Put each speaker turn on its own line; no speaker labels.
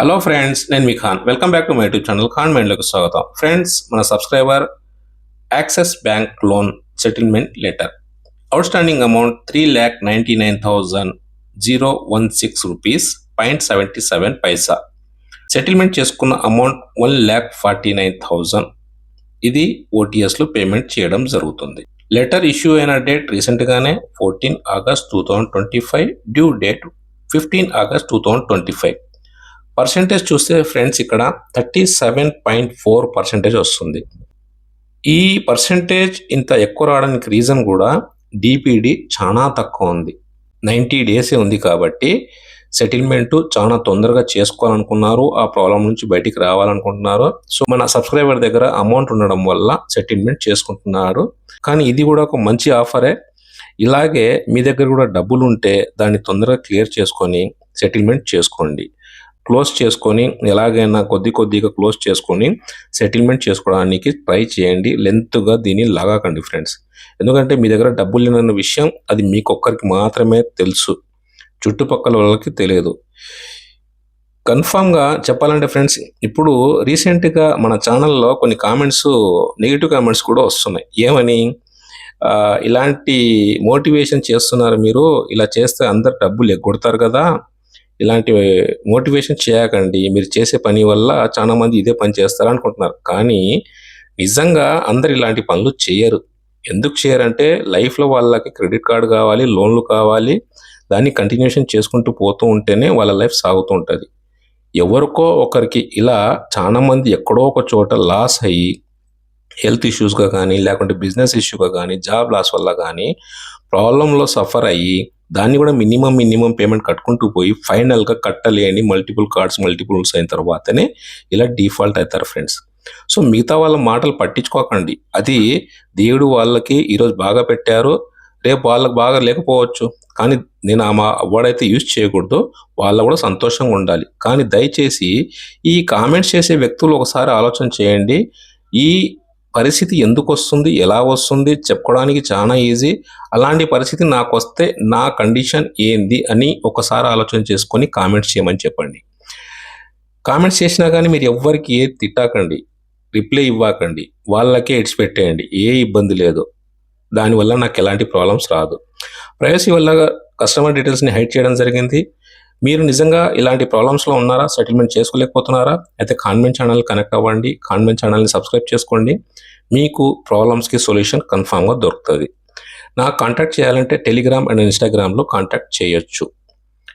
Hello friends, నేను మీ Khan. Welcome back to my YouTube channel Khan మైండ్లోకి స్వాగతం. ఫ్రెండ్స్, మన subscriber Axis bank loan settlement letter outstanding amount 3,99,016 rupees 0.77 paisa. Settlement చేసుకున్న amount 1,49,000. ఇది ఓటీఎస్లో పేమెంట్ చేయడం జరుగుతుంది. లెటర్ ఇష్యూ అయిన డేట్ రీసెంట్గానే 14 August 2025, due date 15 August 2025. Percentage చూస్తే ఫ్రెండ్స్ ఇక్కడ 37.4% వస్తుంది. ఈ పర్సెంటేజ్ ఇంత ఎక్కువ రావడానికి రీజన్ కూడా డిపిడి చాలా తక్కువ ఉంది. 90 డేసే ఉంది కాబట్టి సెటిల్మెంట్ చాలా తొందరగా చేసుకోవాలనుకున్నారు, ఆ ప్రాబ్లం నుంచి బయటికి రావాలనుకుంటున్నారు. సో మన సబ్స్క్రైబర్ దగ్గర అమౌంట్ ఉండడం వల్ల సెటిల్మెంట్ చేసుకుంటున్నారు. కానీ ఇది కూడా ఒక మంచి ఆఫరే. ఇలాగే మీ దగ్గర కూడా డబ్బులు ఉంటే దాన్ని తొందరగా క్లియర్ చేసుకొని సెటిల్మెంట్ చేసుకోండి. క్లోజ్ చేసుకొని ఎలాగైనా కొద్దిగా క్లోజ్ చేసుకొని సెటిల్మెంట్ చేసుకోవడానికి ట్రై చేయండి. లెంత్గా దీన్ని లాగకండి ఫ్రెండ్స్. ఎందుకంటే మీ దగ్గర డబ్బులు లేనన్న విషయం అది మీకొక్కరికి మాత్రమే తెలుసు, చుట్టుపక్కల వాళ్ళకి తెలియదు. కన్ఫామ్గా చెప్పాలంటే ఫ్రెండ్స్, ఇప్పుడు రీసెంట్గా మన ఛానల్లో కొన్ని కామెంట్స్, నెగిటివ్ కామెంట్స్ కూడా వస్తున్నాయి. ఏమని, ఇలాంటి మోటివేషన్ చేస్తున్నారు మీరు, ఇలా చేస్తే అందరు డబ్బులు ఎగ్గొడతారు కదా, ఇలాంటి మోటివేషన్ చేయకండి, మీరు చేసే పని వల్ల చాలా మంది ఇదే పని చేస్తారు అనుకుంటున్నారు. కానీ నిజంగా అందరు ఇలాంటి పనులు చేయరు. ఎందుకు చేయరంటే లైఫ్లో వాళ్ళకి క్రెడిట్ కార్డు కావాలి, లోన్లు కావాలి, దాన్ని కంటిన్యూషన్ చేసుకుంటూ పోతూ ఉంటేనే వాళ్ళ లైఫ్ సాగుతూ ఉంటుంది. ఎవరికో ఒకరికి ఇలా చాలా మంది ఎక్కడో ఒక చోట లాస్ అయ్యి హెల్త్ ఇష్యూస్గా కానీ, లేకుంటే బిజినెస్ ఇష్యూగా కానీ, జాబ్ లాస్ వల్ల కానీ ప్రాబ్లంలో సఫర్ అయ్యి దాన్ని కూడా మినిమం పేమెంట్ కట్టుకుంటూ పోయి ఫైనల్గా కట్టలేని మల్టిపుల్స్ అయిన తర్వాతనే ఇలా డిఫాల్ట్ అవుతారు ఫ్రెండ్స్. సో మిగతా వాళ్ళ మాటలు పట్టించుకోకండి. అది దేవుడు వాళ్ళకి ఈరోజు బాగా పెట్టారు, రేపు వాళ్ళకి బాగా లేకపోవచ్చు. కానీ నేను ఆ వర్డ్ అయితే యూజ్ చేయకూడదు, వాళ్ళ కూడా సంతోషంగా ఉండాలి. కానీ దయచేసి ఈ కామెంట్స్ చేసే వ్యక్తులు ఒకసారి ఆలోచన చేయండి. ఈ పరిస్థితి ఎందుకు వస్తుంది, ఎలా వస్తుంది చెప్పుకోవడానికి చాలా ఈజీ. అలాంటి పరిస్థితి నాకు వస్తే నా కండిషన్ ఏంది అని ఒకసారి ఆలోచన చేసుకొని కామెంట్స్ చేయమని చెప్పండి. కామెంట్స్ చేసినా కానీ మీరు ఎవ్వరికి ఏ తిట్టాకండి, రిప్లై ఇవ్వకండి, వాళ్ళకే పెట్టేయండి, ఏ ఇబ్బంది లేదు. దానివల్ల నాకు ఎలాంటి ప్రాబ్లమ్స్ రాదు. ప్రైవసీ వల్ల కస్టమర్ డీటెయిల్స్ని హైడ్ చేయడం జరిగింది. మీరు నిజంగా ఇలాంటి ప్రాబ్లమ్స్లో ఉన్నారా, సెటిల్మెంట్ చేసుకోలేకపోతున్నారా, అయితే కాన్వెంట్ ఛానల్ కనెక్ట్ అవ్వండి, కాన్వెంట్ ఛానల్ని సబ్స్క్రైబ్ చేసుకోండి. మీకు ప్రాబ్లమ్స్కి సొల్యూషన్ కన్ఫామ్గా దొరుకుతుంది. నాకు కాంటాక్ట్ చేయాలంటే టెలిగ్రామ్ అండ్ ఇన్స్టాగ్రామ్లో కాంటాక్ట్ చేయొచ్చు.